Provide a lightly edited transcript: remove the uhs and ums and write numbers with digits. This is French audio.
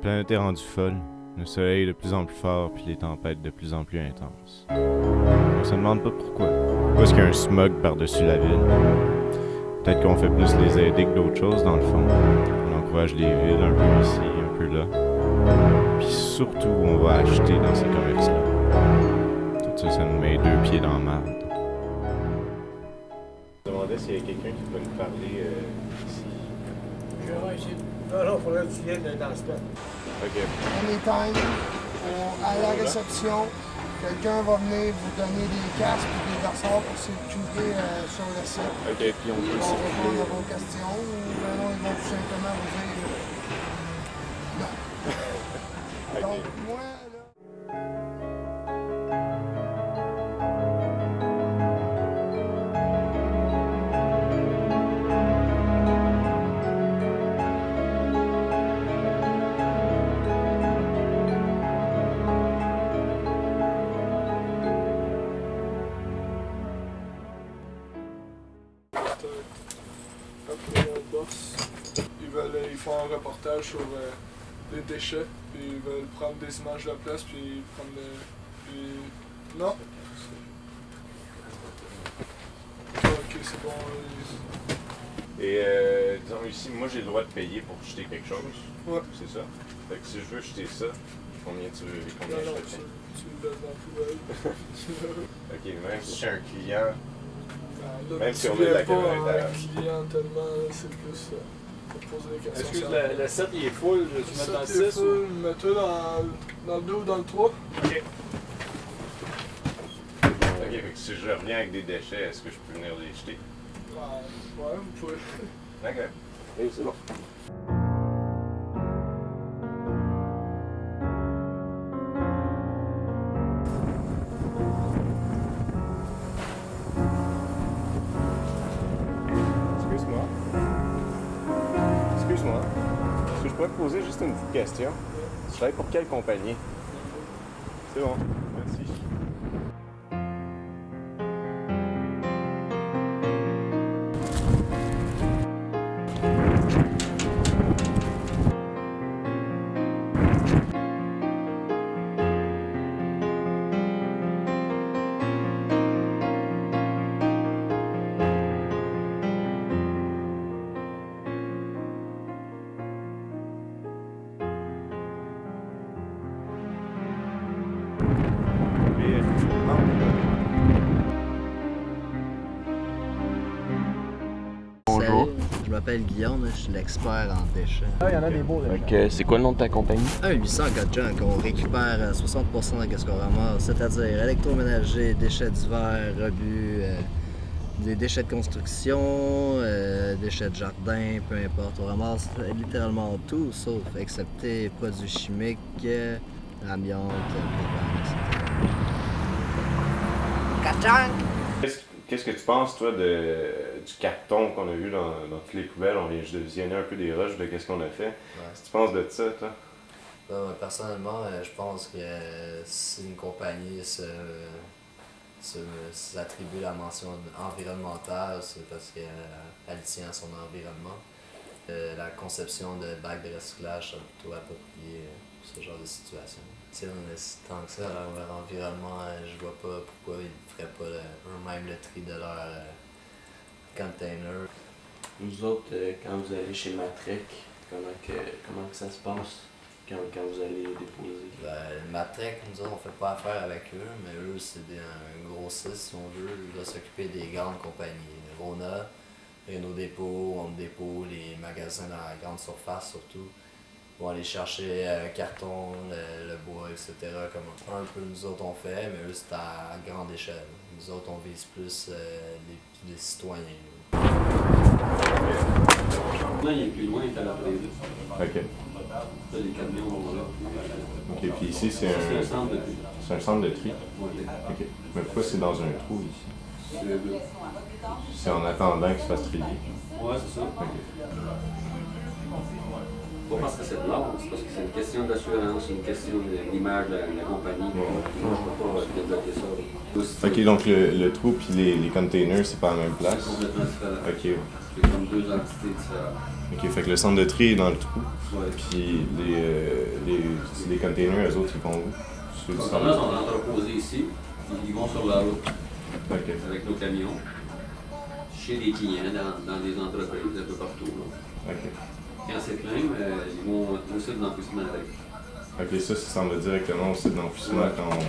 planète est rendue folle. Le soleil est de plus en plus fort, puis les tempêtes de plus en plus intenses. On se demande pas pourquoi. Pourquoi est-ce qu'il y a un smog par-dessus la ville? Peut-être qu'on fait plus les aider que d'autres choses, dans le fond. On encourage les villes, un peu ici, un peu là. Puis surtout, on va acheter dans ces commerces-là. Tout ça, ça nous met deux pieds dans la marde. Je me demandais s'il y a quelqu'un qui peut nous parler ici. Je vais essayer. Non, il faudrait que tu viennes dans le spot. OK. Anytime, à la réception, quelqu'un va venir vous donner des casques et des dossards pour circuler sur le site. OK, puis on peut Ils vont répondre à circuler. vos questions ou ben non, ils vont tout simplement vous dire non. OK. Donc, moi, là... Après mon boss, ils font un reportage sur les déchets, puis ils veulent prendre des images de la place, puis prendre non. Ok, c'est bon. Et disons ici, moi j'ai le droit de payer pour jeter quelque chose. Ouais. C'est ça. Fait que si je veux jeter ça, combien tu veux, combien Non, non, je te paye? tu me donnes dans la poubelle. Ok, même si je suis un client, Là, même si tu on met de la viens pas caméra un derrière. client tellement, c'est plus te poser des questions. Excuse, sur- le 7 il est full, je Le vais mettre dans le 7 est 6 full, mets-toi dans le 2 ou dans le 3. Ok. Ok, fait que si je reviens avec des déchets, est-ce que je peux venir les jeter? Ouais, vous pouvez. Ok. Oui, c'est bon. Excuse-moi. Excuse-moi. Est-ce que je pourrais te poser juste une petite question? Tu travailles pour quelle compagnie? C'est bon. Merci. Bonjour. Je m'appelle Guillaume, je suis l'expert en déchets. Ah, il y en a des beaux là. Ok, c'est quoi le nom de ta compagnie? Un 800 Gotjunk, on récupère 60% de ce qu'on ramasse, c'est-à-dire électroménager, déchets divers, rebuts, des déchets de construction, déchets de jardin, peu importe. On ramasse littéralement tout, sauf excepté produits chimiques, amiante, propane, etc. Gotjunk! Qu'est-ce que tu penses, toi, du carton qu'on a vu dans toutes les poubelles? On vient juste de visionner un peu des rushs de qu'est-ce qu'on a fait. Qu'est-ce que tu penses de ça, toi? Personnellement, je pense que si une compagnie s'attribue la mention environnementale, c'est parce qu'elle tient à son environnement. La conception de bacs de recyclage sont plutôt appropriées pour ce genre de situation. Si on est tant que ça à leur environnement, je vois pas pourquoi ils ne feraient pas eux-mêmes le tri de leur container. Vous autres, quand vous allez chez Matrec, comment que ça se passe quand vous allez déposer? Matrec, nous autres, on fait pas affaire avec eux, mais eux, c'est un grossiste, si on veut. Ils doivent s'occuper des grandes compagnies. Rona, Renault Dépôt, Home Dépôt, les magasins dans la grande surface surtout. Ils vont aller chercher carton, le bois, etc. Comme un peu nous autres on fait, mais eux, c'est à grande échelle. Nous autres, on vise plus les citoyens. Là, il est plus loin, il est à la prairie. Ok. Là, les camions vont là. Ok, puis ici, c'est C'est un un, centre de c'est un centre de tri. Ouais. Ok. Mais pourquoi c'est dans un trou ici? C'est là. C'est en attendant qu'il se fasse trier. Ouais, c'est ça. Ok. Pas parce que c'est de l'or, c'est parce que c'est une question d'assurance, une question d'image de la compagnie. On ne peut pas débloquer ça. Ok, donc le trou puis les containers, c'est pas à la même place? C'est complètement différent. Ok, ouais. C'est comme deux entités différentes. Ok, fait que le centre de tri est dans le trou, Ouais. puis les containers, eux autres, ils vont où? Ceux du Les centre. conteneurs sont entreposés ici, ils vont sur la route Ok. avec nos camions, chez des clients, dans des entreprises un peu partout. Là. Ok. Quand c'est plein, ils vont au site d'enfouissement avec. Ok, ça s'en va directement au site d'enfouissement quand on